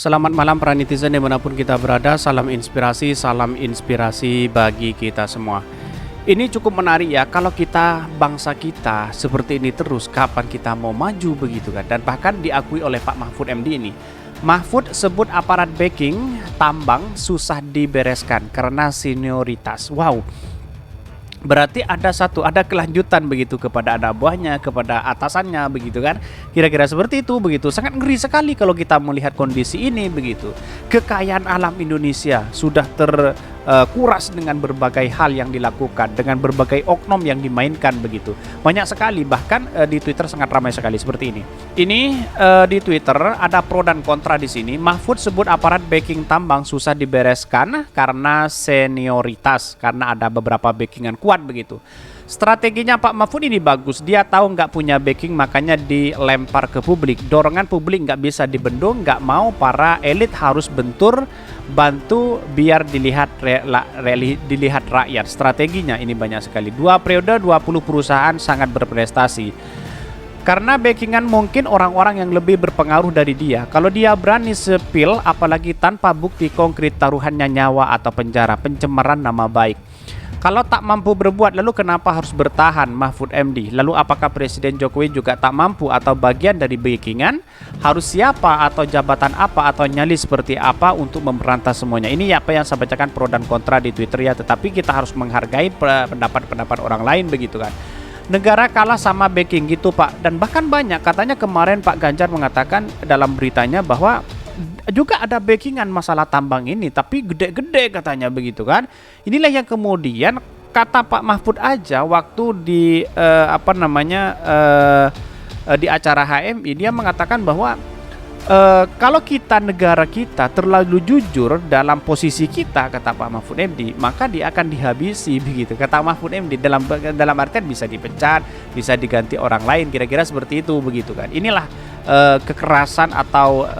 Selamat malam para netizen dimanapun kita berada, salam inspirasi bagi kita semua. Ini cukup menarik ya, kalau kita bangsa kita seperti ini terus, kapan kita mau maju begitu kan. Dan bahkan diakui oleh Pak Mahfud MD ini. Mahfud sebut aparat backing tambang susah dibereskan karena senioritas. Wow. Berarti ada kelanjutan begitu kepada anak buahnya, kepada atasannya begitu kan. Kira-kira seperti itu begitu. Sangat ngeri sekali kalau kita melihat kondisi ini begitu. Kekayaan alam Indonesia sudah terkuras dengan berbagai hal yang dilakukan, dengan berbagai oknum yang dimainkan begitu. Banyak sekali, bahkan di Twitter sangat ramai sekali seperti ini. Ini di Twitter ada pro dan kontra di sini. Mahfud sebut aparat backing tambang susah dibereskan karena senioritas, karena ada beberapa backingan kuat begitu. Strateginya Pak Mahfud ini bagus. Dia tahu nggak punya backing, makanya dilempar ke publik. Dorongan publik nggak bisa dibendung, nggak mau para elit harus bantu biar dilihat rakyat. Strateginya ini banyak sekali. 2 periode 20 perusahaan sangat berprestasi. Karena backingan mungkin orang-orang yang lebih berpengaruh dari dia. Kalau dia berani sepil, apalagi tanpa bukti konkret, taruhannya nyawa atau penjara, pencemaran nama baik. Kalau tak mampu berbuat, lalu kenapa harus bertahan Mahfud MD? Lalu apakah Presiden Jokowi juga tak mampu atau bagian dari backingan? Harus siapa atau jabatan apa atau nyali seperti apa untuk memberantas semuanya? Ini apa yang saya bacakan pro dan kontra di Twitter ya. Tetapi kita harus menghargai pendapat-pendapat orang lain begitu kan. Negara kalah sama backing gitu Pak. Dan bahkan banyak, katanya kemarin Pak Ganjar mengatakan dalam beritanya bahwa juga ada backingan masalah tambang ini, tapi gede-gede katanya begitu kan. Inilah yang kemudian kata Pak Mahfud aja waktu di di acara HMI, dia mengatakan bahwa kalau negara kita terlalu jujur dalam posisi kita, kata Pak Mahfud MD, maka dia akan dihabisi begitu. Kata Mahfud MD dalam artian bisa dipecat, bisa diganti orang lain, kira-kira seperti itu begitu kan. Inilah kekerasan atau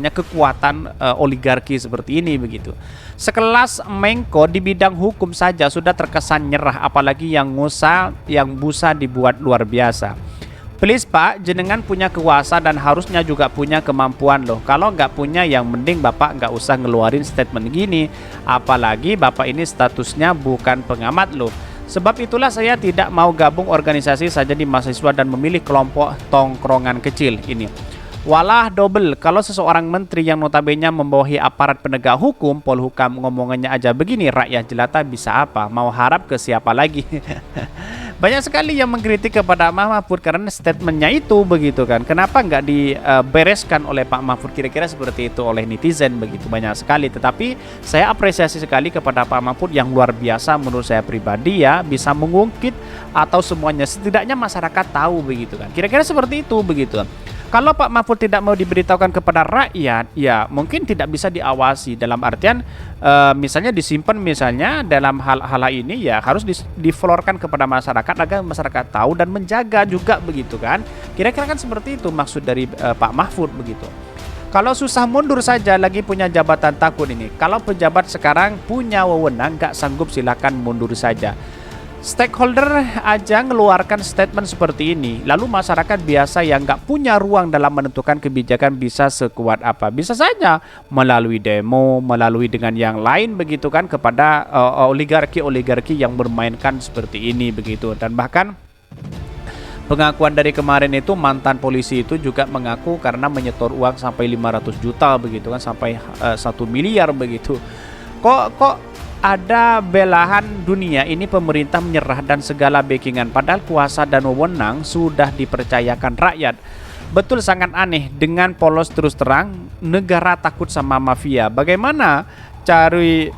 kekuatan oligarki seperti ini begitu. Sekelas Menko di bidang hukum saja sudah terkesan nyerah, apalagi yang busa dibuat luar biasa. Please Pak, jenengan punya kuasa dan harusnya juga punya kemampuan loh. Kalau nggak punya, yang mending Bapak nggak usah ngeluarin statement gini. Apalagi Bapak ini statusnya bukan pengamat loh. Sebab itulah saya tidak mau gabung organisasi saja di mahasiswa dan memilih kelompok tongkrongan kecil ini. Walah double, kalau seseorang menteri yang notabene membawahi aparat penegak hukum, Polhukam, ngomongannya aja begini, rakyat jelata bisa apa? Mau harap ke siapa lagi? Banyak sekali yang mengkritik kepada Mahfud karena statementnya itu begitu kan. Kenapa nggak dibereskan oleh Pak Mahfud, kira-kira seperti itu oleh netizen begitu, banyak sekali. Tetapi saya apresiasi sekali kepada Pak Mahfud yang luar biasa menurut saya pribadi ya, bisa mengungkit atau semuanya, setidaknya masyarakat tahu begitu kan. Kira-kira seperti itu begitu. Kalau Pak Mahfud tidak mau diberitahukan kepada rakyat, ya mungkin tidak bisa diawasi. Dalam artian misalnya disimpan, misalnya dalam hal ini ya harus diflorkan kepada masyarakat agar masyarakat tahu dan menjaga juga begitu kan. Kira-kira kan seperti itu maksud dari Pak Mahfud begitu. Kalau susah mundur saja, lagi punya jabatan takut ini. Kalau pejabat sekarang punya wewenang, nggak sanggup silakan mundur saja. Stakeholder aja ngeluarkan statement seperti ini, lalu masyarakat biasa yang nggak punya ruang dalam menentukan kebijakan bisa sekuat apa? Bisa saja melalui demo, melalui dengan yang lain begitu kan, kepada oligarki yang bermainkan seperti ini begitu. Dan bahkan pengakuan dari kemarin itu, mantan polisi itu juga mengaku karena menyetor uang sampai 500 juta begitu kan, sampai 1 miliar begitu. Kok ada belahan dunia ini pemerintah menyerah dan segala backingan, padahal kuasa dan wewenang sudah dipercayakan rakyat. Betul, sangat aneh dengan polos terus terang negara takut sama mafia. Bagaimana cari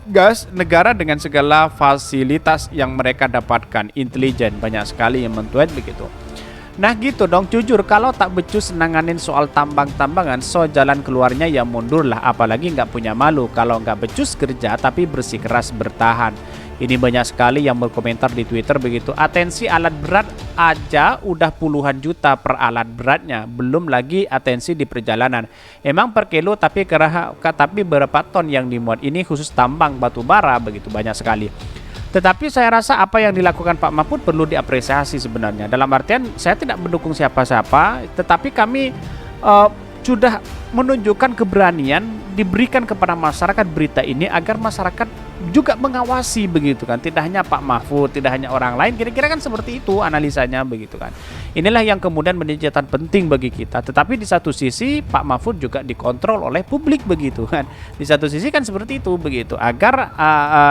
gas negara dengan segala fasilitas yang mereka dapatkan, intelijen, banyak sekali yang mentuit begitu. Nah gitu dong, jujur kalau tak becus nanganin soal tambang-tambangan, so jalan keluarnya ya mundur lah, apalagi nggak punya malu. Kalau nggak becus kerja tapi bersikeras bertahan. Ini banyak sekali yang berkomentar di Twitter begitu. Atensi alat berat aja udah puluhan juta per alat beratnya, belum lagi atensi di perjalanan. Emang per kilo tapi berapa ton yang dimuat, ini khusus tambang batu bara begitu, banyak sekali. Tetapi saya rasa apa yang dilakukan Pak Mahfud perlu diapresiasi sebenarnya. Dalam artian saya tidak mendukung siapa-siapa, tetapi kami sudah menunjukkan keberanian diberikan kepada masyarakat berita ini agar masyarakat juga mengawasi begitu kan, tidak hanya Pak Mahfud, tidak hanya orang lain, kira-kira kan seperti itu analisanya begitu kan. Inilah yang kemudian menjadi catatan penting bagi kita. Tetapi di satu sisi Pak Mahfud juga dikontrol oleh publik begitu kan, di satu sisi kan seperti itu begitu, agar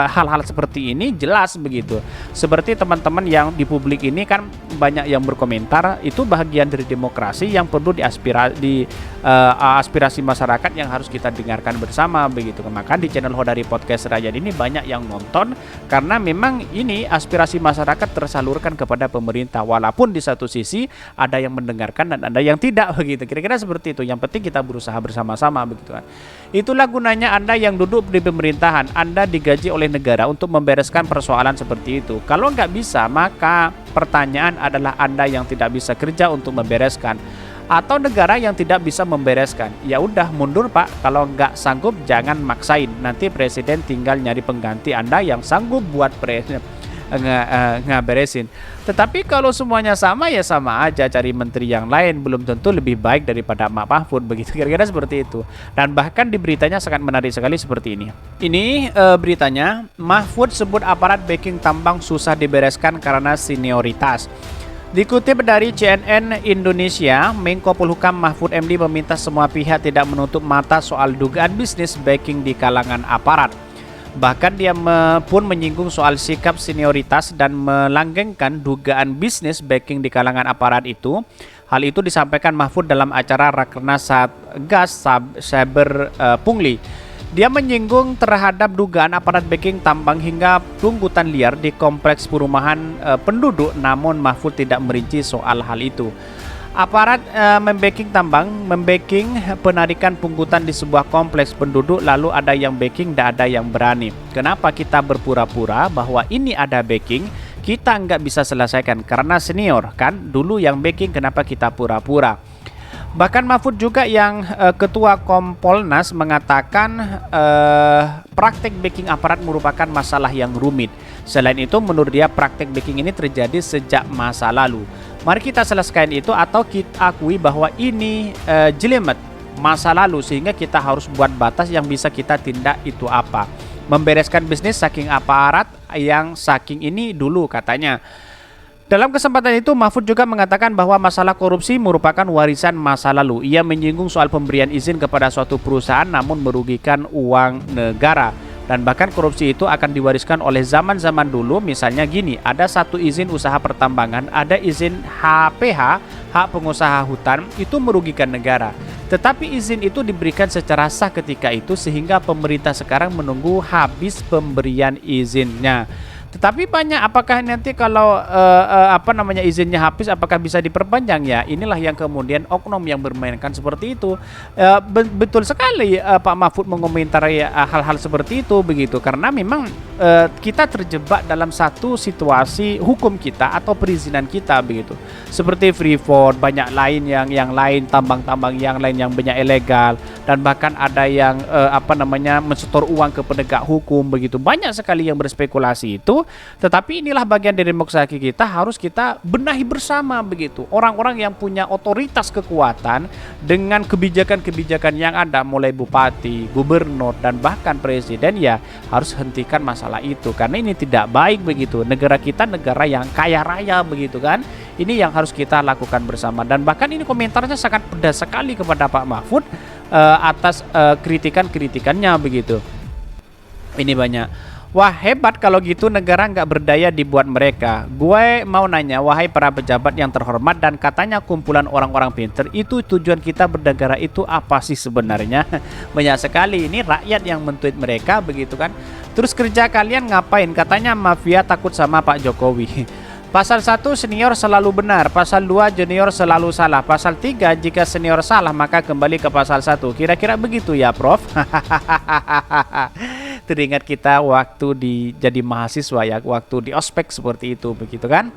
hal-hal seperti ini jelas begitu. Seperti teman-teman yang di publik ini kan banyak yang berkomentar, itu bagian dari demokrasi yang perlu aspirasi masyarakat yang harus kita dengarkan bersama begitu. Maka di channel Hodari Podcast Rakyat ini banyak yang nonton karena memang ini aspirasi masyarakat tersalurkan kepada pemerintah, walaupun di satu sisi ada yang mendengarkan dan ada yang tidak begitu. Kira-kira seperti itu. Yang penting kita berusaha bersama-sama begitu kan. Itulah gunanya Anda yang duduk di pemerintahan. Anda digaji oleh negara untuk membereskan persoalan seperti itu. Kalau nggak bisa, maka pertanyaan adalah Anda yang tidak bisa kerja untuk membereskan, atau negara yang tidak bisa membereskan. Ya udah mundur Pak, kalau nggak sanggup jangan maksain. Nanti presiden tinggal nyari pengganti Anda yang sanggup buat beresin. Tetapi kalau semuanya sama, ya sama aja cari menteri yang lain, belum tentu lebih baik daripada Pak Mahfud begitu. Kira-kira seperti itu. Dan bahkan di beritanya sangat menarik sekali seperti ini. Ini beritanya, Mahfud sebut aparat backing tambang susah dibereskan karena senioritas. Dikutip dari CNN Indonesia, Menko Polhukam Mahfud MD meminta semua pihak tidak menutup mata soal dugaan bisnis backing di kalangan aparat. Bahkan dia pun menyinggung soal sikap senioritas dan melanggengkan dugaan bisnis backing di kalangan aparat itu. Hal itu disampaikan Mahfud dalam acara Rakernas Satgas Saber Pungli. Dia menyinggung terhadap dugaan aparat backing tambang hingga pungutan liar di kompleks perumahan penduduk, namun Mahfud tidak merinci soal hal itu. Aparat membacking tambang, membacking penarikan pungutan di sebuah kompleks penduduk, lalu ada yang backing dan ada yang berani. Kenapa kita berpura-pura bahwa ini ada backing? Kita nggak bisa selesaikan karena senior kan, dulu yang backing, kenapa kita pura-pura? Bahkan Mahfud juga yang ketua Kompolnas mengatakan praktek backing aparat merupakan masalah yang rumit. Selain itu menurut dia praktek backing ini terjadi sejak masa lalu. Mari kita selesaikan itu atau kita akui bahwa ini jelimet masa lalu, sehingga kita harus buat batas yang bisa kita tindak itu apa. Membereskan bisnis saking aparat yang saking ini dulu katanya. Dalam kesempatan itu, Mahfud juga mengatakan bahwa masalah korupsi merupakan warisan masa lalu. Ia menyinggung soal pemberian izin kepada suatu perusahaan namun merugikan uang negara. Dan bahkan korupsi itu akan diwariskan oleh zaman-zaman dulu. Misalnya gini, ada satu izin usaha pertambangan, ada izin HPH, hak pengusaha hutan, itu merugikan negara. Tetapi izin itu diberikan secara sah ketika itu, sehingga pemerintah sekarang menunggu habis pemberian izinnya. Tetapi banyak, apakah nanti kalau izinnya habis apakah bisa diperpanjang ya? Inilah yang kemudian oknum yang bermainkan seperti itu. Betul sekali Pak Mahfud mengomentari hal-hal seperti itu begitu, karena memang kita terjebak dalam satu situasi hukum kita atau perizinan kita begitu. Seperti Freeport, banyak lain yang lain, tambang-tambang yang lain yang banyak ilegal, dan bahkan ada yang mensetor uang ke penegak hukum begitu. Banyak sekali yang berspekulasi itu. Tetapi inilah bagian dari demokrasi kita, harus kita benahi bersama begitu. Orang-orang yang punya otoritas kekuatan dengan kebijakan-kebijakan yang ada, mulai bupati, gubernur, dan bahkan presiden, ya harus hentikan masalah itu, karena ini tidak baik begitu. Negara kita negara yang kaya raya begitu kan. Ini yang harus kita lakukan bersama. Dan bahkan ini komentarnya sangat pedas sekali kepada Pak Mahfud atas kritikan-kritikannya begitu. Ini banyak. Wah, hebat kalau gitu, negara nggak berdaya dibuat mereka. Gue mau nanya, wahai para pejabat yang terhormat dan katanya kumpulan orang-orang pinter, itu tujuan kita bernegara itu apa sih sebenarnya? Banyak sekali ini rakyat yang men-tweet mereka begitu kan. Terus kerja kalian ngapain? Katanya mafia takut sama Pak Jokowi. Pasal 1, senior selalu benar. Pasal 2, junior selalu salah. Pasal 3, jika senior salah maka kembali ke pasal 1. Kira-kira begitu ya Prof? Teringat kita waktu jadi mahasiswa ya, waktu di ospek seperti itu begitu kan.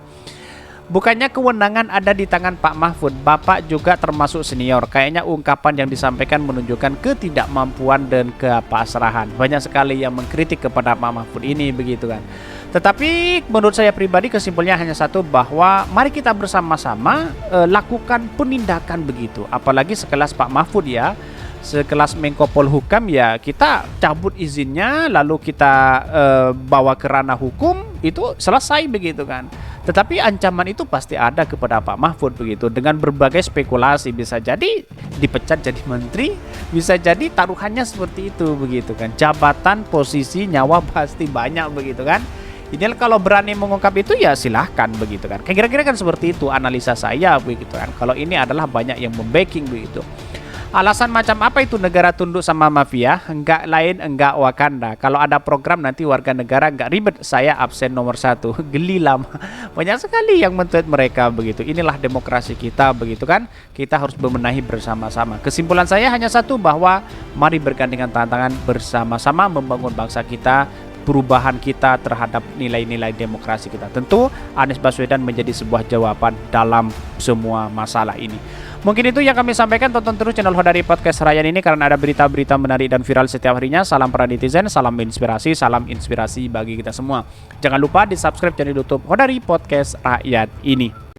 Bukannya kewenangan ada di tangan Pak Mahfud, Bapak juga termasuk senior. Kayaknya ungkapan yang disampaikan menunjukkan ketidakmampuan dan kepasrahan. Banyak sekali yang mengkritik kepada Pak Mahfud ini begitu kan. Tetapi menurut saya pribadi kesimpulannya hanya satu, bahwa mari kita bersama-sama lakukan penindakan begitu. Apalagi sekelas Pak Mahfud ya, sekelas Menko Polhukam, ya kita cabut izinnya lalu kita bawa ke ranah hukum, itu selesai begitu kan. Tetapi ancaman itu pasti ada kepada Pak Mahfud begitu, dengan berbagai spekulasi, bisa jadi dipecat jadi menteri, bisa jadi taruhannya seperti itu begitu kan. Jabatan, posisi, nyawa pasti banyak begitu kan. Ini kalau berani mengungkap itu ya silahkan begitu kan. Kira-kira kan seperti itu analisa saya begitu kan. Kalau ini adalah banyak yang membacking begitu. Alasan macam apa itu negara tunduk sama mafia? Enggak lain, enggak Wakanda. Kalau ada program nanti warga negara enggak ribet, saya absen nomor 1. Geli lama. Banyak sekali yang men-tweet mereka begitu. Inilah demokrasi kita begitu kan. Kita harus bemenahi bersama-sama. Kesimpulan saya hanya satu, bahwa mari bergandengan tangan bersama-sama membangun bangsa kita, perubahan kita terhadap nilai-nilai demokrasi kita. Tentu Anies Baswedan menjadi sebuah jawaban dalam semua masalah ini. Mungkin itu yang kami sampaikan. Tonton terus channel Hodari Podcast Rayan ini karena ada berita-berita menarik dan viral setiap harinya. Salam para netizen, salam inspirasi bagi kita semua. Jangan lupa di subscribe channel YouTube Hodari Podcast Rakyat ini.